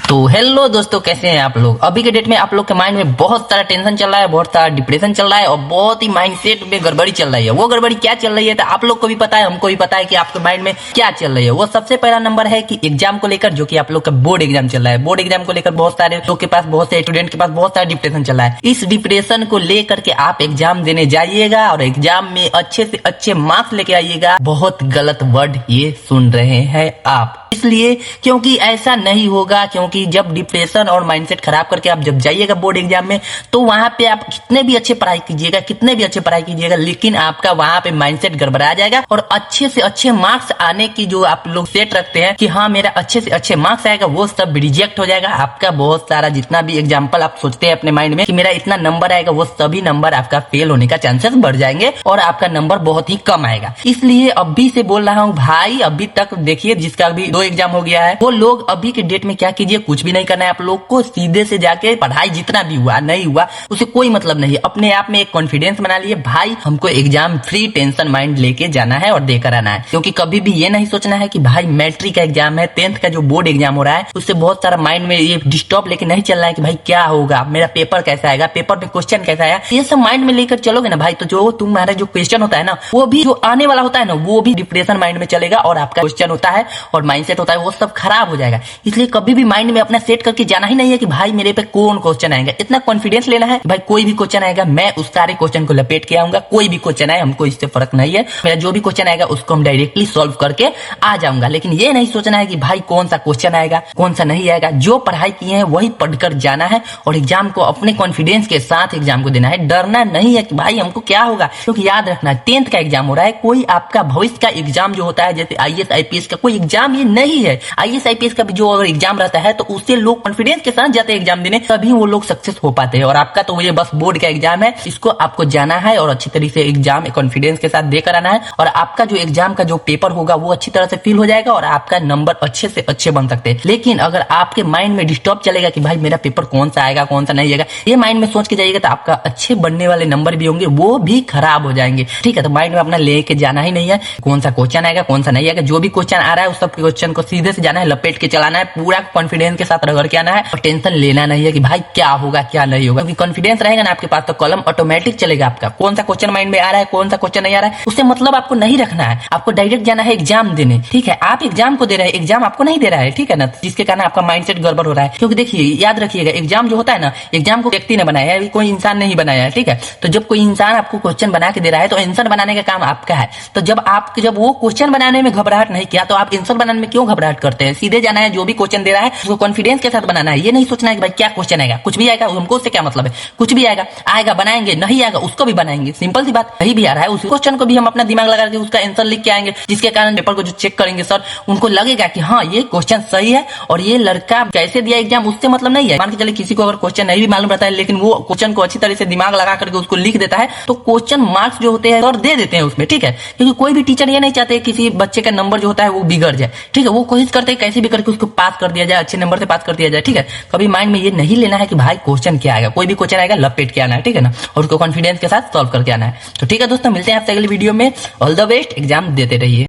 तो हेलो दोस्तों, कैसे हैं आप लोग। अभी के डेट में आप लोग के माइंड में बहुत सारा टेंशन चल रहा है, बहुत सारा डिप्रेशन चल रहा है और बहुत ही माइंडसेट में गड़बड़ी चल रही है। वो गड़बड़ी क्या चल रही है तो आप लोग को भी पता है, हमको भी पता है कि आपके माइंड में क्या चल रही है। वो सबसे पहला नंबर है कि एग्जाम को लेकर, जो कि आप लोग का बोर्ड एग्जाम चल रहा है। बोर्ड एग्जाम को लेकर बहुत सारे लोग के पास, बहुत सारे स्टूडेंट के पास बहुत सारा डिप्रेशन चल रहा है। इस डिप्रेशन को लेकर के आप एग्जाम देने जाइएगा और एग्जाम में अच्छे से अच्छे मार्क्स लेके आइएगा। बहुत गलत वर्ड ये सुन रहे हैं आप, इसलिए क्योंकि ऐसा नहीं होगा। क्योंकि जब डिप्रेशन और माइंडसेट खराब करके आप जब जाइएगा बोर्ड एग्जाम में, तो वहां पे आप कितने भी अच्छे पढ़ाई कीजिएगा, कितने भी अच्छे पढ़ाई कीजिएगा, लेकिन आपका वहां पे माइंडसेट गड़बड़ा जाएगा और अच्छे से अच्छे मार्क्स आने की जो आप लोग सेट रखते हैं कि हाँ मेरा अच्छे से अच्छे मार्क्स आएगा, वो सब रिजेक्ट हो जाएगा। आपका बहुत सारा जितना भी एग्जाम्पल आप सोचते हैं अपने माइंड में कि मेरा इतना नंबर आएगा, वो सभी नंबर आपका फेल होने का चांसेस बढ़ जाएंगे और आपका नंबर बहुत ही कम आएगा। इसलिए अभी से बोल रहा हूँ भाई, अभी तक देखिए जिसका भी 2 एग्जाम हो गया है, वो लोग अभी के डेट में क्या कीजिए, कुछ भी नहीं करना है आप लोग को। सीधे से जाके पढ़ाई जितना भी हुआ नहीं हुआ उसे कोई मतलब नहीं है। अपने आप में एक कॉन्फिडेंस बना लिए, भाई हमको एग्जाम फ्री टेंशन माइंड लेके जाना है और देकर आना है। क्योंकि कभी भी ये नहीं सोचना है कि भाई मैट्रिक का एग्जाम है, 10th का जो बोर्ड एग्जाम हो रहा है, उससे बहुत सारा माइंड में ये डिस्टर्ब लेके नहीं चलना है कि भाई क्या होगा, मेरा पेपर कैसा आएगा, पेपर में क्वेश्चन कैसा आएगा। ये सब माइंड में लेकर चलोगे ना भाई, तो जो तुम्हारा जो क्वेश्चन होता है ना, वो भी जो आने वाला होता है ना, वो भी डिप्रेशन माइंड में चलेगा और आपका क्वेश्चन होता है और माइंडसेट होता है, वो सब खराब हो जाएगा। इसलिए कभी भी माइंड में अपना सेट करके जाना ही नहीं है कि भाई मेरे पे कौन क्वेश्चन आएगा। इतना कॉन्फिडेंस लेना है कि भाई कोई भी क्वेश्चन आएगा, मैं उस सारे क्वेश्चन को लपेट के आऊंगा। कोई भी क्वेश्चन आए हमको इससे फर्क नहीं है, मेरा जो भी क्वेश्चन आएगा उसको हम डायरेक्टली सॉल्व करके आ जाऊंगा। लेकिन ये नहीं सोचना है कि भाई कौन सा क्वेश्चन आएगा कौन सा नहीं आएगा। जो पढ़ाई किए हैं वही पढ़कर जाना है और एग्जाम को अपने कॉन्फिडेंस के साथ एग्जाम को देना है। डरना नहीं है कि भाई हमको क्या होगा, क्योंकि याद रखना 10th का एग्जाम हो रहा है, कोई आपका भविष्य का एग्जाम जो होता है जैसे IAS IPS का कोई एग्जाम ये नहीं है। IAS IPS का भी जो अगर एग्जाम रहता है तो उससे लोग कॉन्फिडेंस के साथ जाते हैं एग्जाम देने, तभी वो लोग सक्सेस हो पाते हैं। और आपका तो ये बस बोर्ड का एग्जाम है, इसको आपको जाना है और अच्छी तरीके से एग्जाम कॉन्फिडेंस के साथ देकर आना है। और आपका जो एग्जाम का जो पेपर होगा वो अच्छी तरह से फिल हो जाएगा और आपका नंबर अच्छे से अच्छे बन सकते हैं। लेकिन अगर आपके माइंड में डिस्टर्ब चलेगा कि भाई मेरा पेपर कौन सा आएगा कौन सा नहीं आएगा, ये माइंड में सोच के जाइएगा तो आपका अच्छे बनने वाले नंबर भी होंगे वो भी खराब हो जाएंगे। ठीक है, तो माइंड में अपना लेके जाना ही नहीं है कौन सा क्वेश्चन आएगा कौन सा नहीं आएगा। जो भी क्वेश्चन आ रहा है उस सब क्वेश्चन को सीधे से जाना है, लपेट के चलाना है, पूरा कॉन्फिडेंस के साथ रगड़ के आना है और टेंशन लेना नहीं है कि भाई क्या होगा क्या नहीं होगा। क्योंकि कॉन्फिडेंस रहेगा ना आपके पास तो कलम ऑटोमेटिक चलेगा आपका। कौन सा क्वेश्चन माइंड में आ रहा है कौन सा क्वेश्चन नहीं आ रहा है उससे मतलब आपको नहीं रखना है, आपको डायरेक्ट जाना है एग्जाम देने। ठीक है, आप एग्जाम को दे रहे हैं, एग्जाम आपको नहीं दे रहा है, ठीक है ना, जिसके कारण आपका माइंडसेट गड़बड़ हो रहा है। क्योंकि देखिए याद रखिएगा, एग्जाम जो होता है ना, एग्जाम को व्यक्ति ने बनाया है, कोई इंसान नहीं बनाया है। ठीक है, तो जब कोई इंसान आपको क्वेश्चन बना के दे रहा है तो आंसर बनाने का काम आपका है। तो जब वो क्वेश्चन बनाने में घबराहट नहीं किया तो आप आंसर बनाने में क्यों घबराहट करते हैं। सीधे जाना है, जो भी क्वेश्चन दे रहा है उसको कॉन्फिडेंस के साथ बनाना है। ये नहीं सोचना है कि भाई क्या क्वेश्चन आएगा, कुछ भी आएगा हमको उससे क्या मतलब है, कुछ भी आएगा बनाएंगे, नहीं आएगा उसको भी बनाएंगे। सिंपल सी बात, कहीं भी आ रहा है उस क्वेश्चन को भी हम अपना दिमाग लगा के उसका आंसर लिख के आएंगे, जिसके कारण पेपर को जो चेक करेंगे सर उनको लगेगा कि हाँ ये क्वेश्चन सही है और ये लड़का कैसे दिया एग्जाम उससे मतलब नहीं है। मान के चले किसी को अगर क्वेश्चन नहीं भी मालूम रहता है लेकिन वो क्वेश्चन को अच्छी तरह से दिमाग लगा करके उसको लिख देता है तो क्वेश्चन मार्क्स जो होते हैं सर दे देते हैं उसमें। ठीक है, क्योंकि कोई भी टीचर ये नहीं चाहते किसी बच्चे का नंबर जो होता है वो बिगड़ जाए। ठीक है, वो कोशिश करते हैं कैसे भी करके उसको पास कर दिया जाए, अच्छे नंबर से पास कर दिया जाए। ठीक है, कभी माइंड में ये नहीं लेना है कि भाई क्वेश्चन क्या आएगा, कोई भी क्वेश्चन आएगा लपेट के आना है। ठीक है ना, और उसको कॉन्फिडेंस के साथ सॉल्व करके आना है। तो ठीक है दोस्तों, मिलते हैं आपसे अगली वीडियो में। ऑल द बेस्ट, एग्जाम देते रहिए।